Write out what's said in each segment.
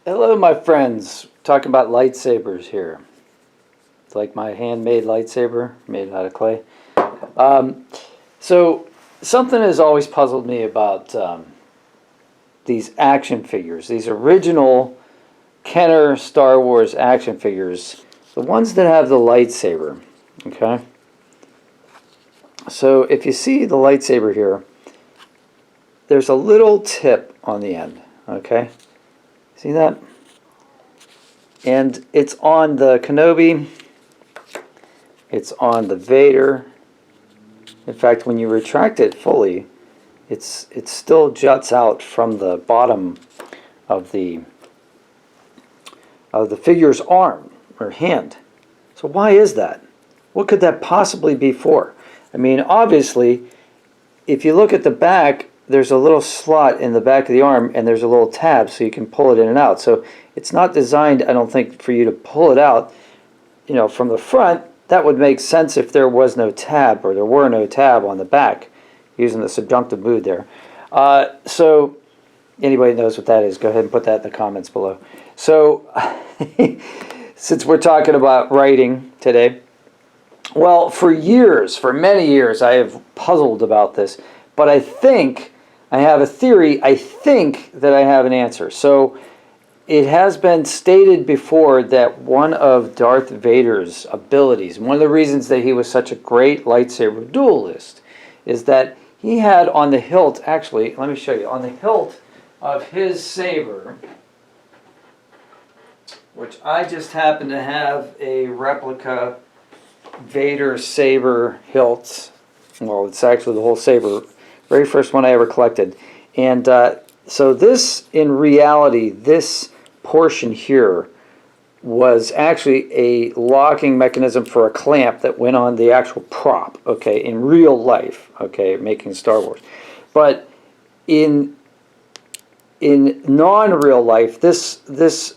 Hello, my friends. Talking about lightsabers here. It's like my handmade lightsaber made out of clay. So, something has always puzzled me about these action figures. These original Kenner Star Wars action figures. The ones that have the lightsaber. Okay? So, if you see the lightsaber here, there's a little tip on the end. Okay? See that? And it's on the Kenobi. It's on the Vader. In fact, when you retract it fully, it still juts out from the bottom of the figure's arm or hand. So why is that? What could that possibly be for? I mean, obviously, if you look at the back, there's a little slot in the back of the arm, and there's a little tab so you can pull it in and out. So it's not designed, I don't think, for you to pull it out, from the front. That would make sense if there was no tab, or there were no tab on the back, using the subjunctive mood there. So anybody knows what that is, go ahead and put that in the comments below. So since we're talking about writing today, well, for many years, I have puzzled about this, but I think I have a theory. I think that I have an answer. So it has been stated before that one of Darth Vader's abilities, one of the reasons that he was such a great lightsaber duelist, is that he had on the hilt, actually, let me show you, on the hilt of his saber, which I just happen to have a replica Vader saber hilt. Well, it's actually the whole saber. Very first one I ever collected. And so this, in reality, this portion here was actually a locking mechanism for a clamp that went on the actual prop, okay, in real life, okay, making Star Wars. But in non-real life, this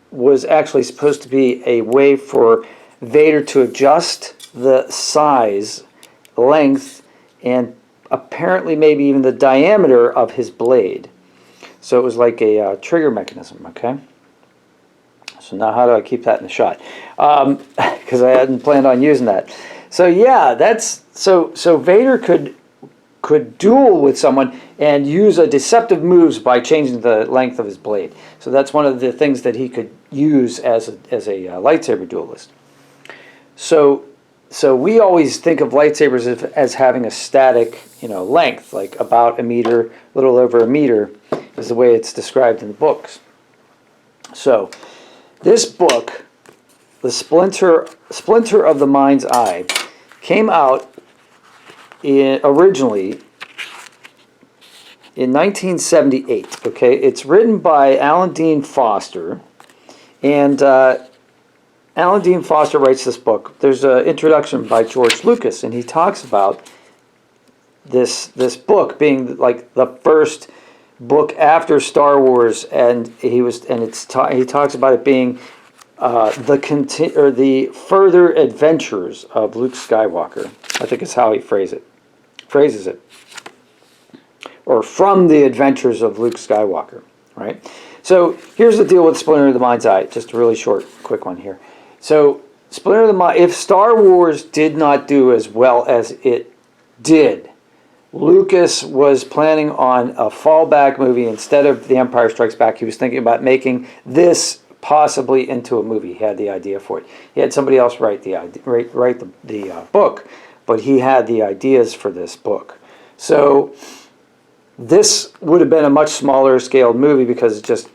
was actually supposed to be a way for Vader to adjust the size, length, and apparently maybe even the diameter of his blade. So it was like a trigger mechanism, okay? So now how do I keep that in the shot? Because I hadn't planned on using that. So yeah, so Vader could duel with someone and use a deceptive moves by changing the length of his blade. So that's one of the things that he could use as a lightsaber duelist. So we always think of lightsabers as having a static, length, like about a meter, a little over a meter, is the way it's described in the books. So this book, the Splinter of the Mind's Eye, came out originally in 1978. Okay, it's written by Alan Dean Foster, and Alan Dean Foster writes this book. There's an introduction by George Lucas, and he talks about this book being like the first book after Star Wars, and he talks about it being the further adventures of Luke Skywalker. I think is how he phrases it, or from the adventures of Luke Skywalker, right? So here's the deal with Splinter of the Mind's Eye. Just a really short, quick one here. So Splinter of the Mind, if Star Wars did not do as well as it did, Lucas was planning on a fallback movie instead of The Empire Strikes Back. He was thinking about making this possibly into a movie. He had the idea for it. He had somebody else write the book, but he had the ideas for this book. So this would have been a much smaller scaled movie because it just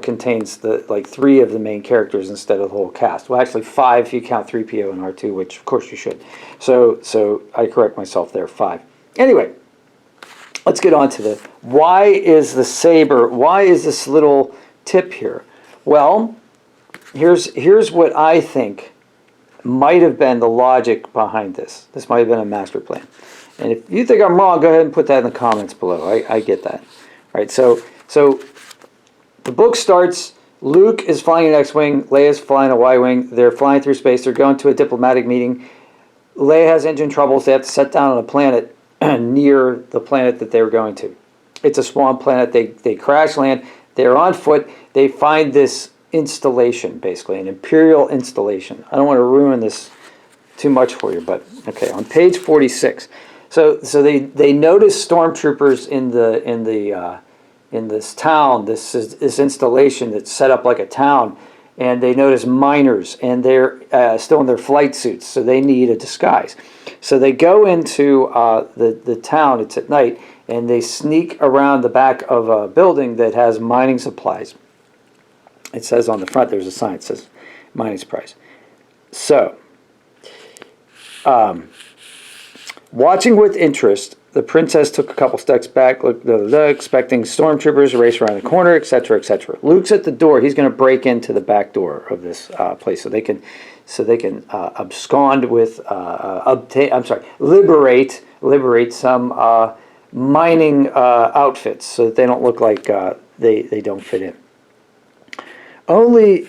contains three of the main characters instead of the whole cast. Well, actually 5 if you count 3PO and R2, which of course you should. So I correct myself there, 5. Anyway, let's get on to the why is the saber, why is this little tip here? Well, here's what I think might have been the logic behind this. This might have been a master plan. And if you think I'm wrong, go ahead and put that in the comments below. I get that. All right, so the book starts, Luke is flying an X-Wing, Leia's flying a Y-Wing, they're flying through space, they're going to a diplomatic meeting. Leia has engine troubles, they have to set down on a planet near the planet that they were going to. It's a swamp planet, they crash land, They're on foot. They find this installation, basically, an Imperial installation. I don't want to ruin this too much for you, but okay, on page 46. So they notice stormtroopers in this town, this installation that's set up like a town, and they notice miners, and they're still in their flight suits, so they need a disguise. So they go into the town. It's at night, and they sneak around the back of a building that has mining supplies. It says on the front, there's a sign that says mining supplies. So, watching with interest, the princess took a couple steps back, expecting stormtroopers to race around the corner, etc., etc. Luke's at the door. He's going to break into the back door of this place so they can abscond with liberate some mining outfits so that they don't look like they don't fit in. Only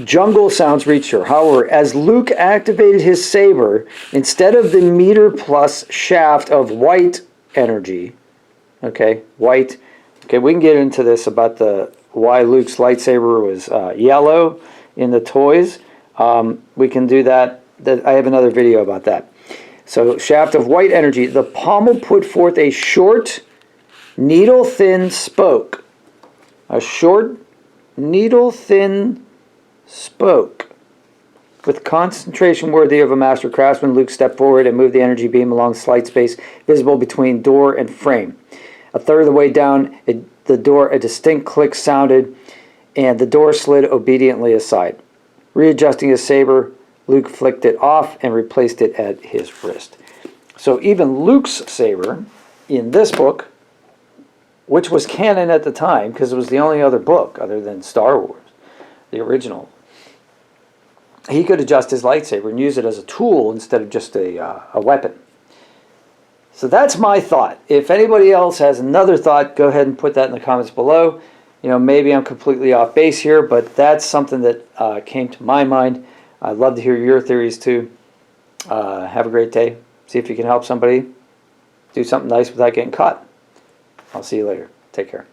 jungle sounds reach her. However, as Luke activated his saber, instead of the meter plus shaft of white energy, white. Okay, we can get into this about why Luke's lightsaber was yellow in the toys. We can do that. I have another video about that. So, shaft of white energy. The pommel put forth a short, needle-thin spoke. A short, needle-thin spoke. With concentration worthy of a master craftsman, Luke stepped forward and moved the energy beam along the slight space visible between door and frame. A third of the way down the door, a distinct click sounded, and the door slid obediently aside. Readjusting his saber, Luke flicked it off and replaced it at his wrist. So even Luke's saber, in this book, which was canon at the time, because it was the only other book other than Star Wars, the original, he could adjust his lightsaber and use it as a tool instead of just a weapon. So that's my thought. If anybody else has another thought, go ahead and put that in the comments below. Maybe I'm completely off base here, but that's something that came to my mind. I'd love to hear your theories too. Have a great day. See if you can help somebody do something nice without getting caught. I'll see you later. Take care.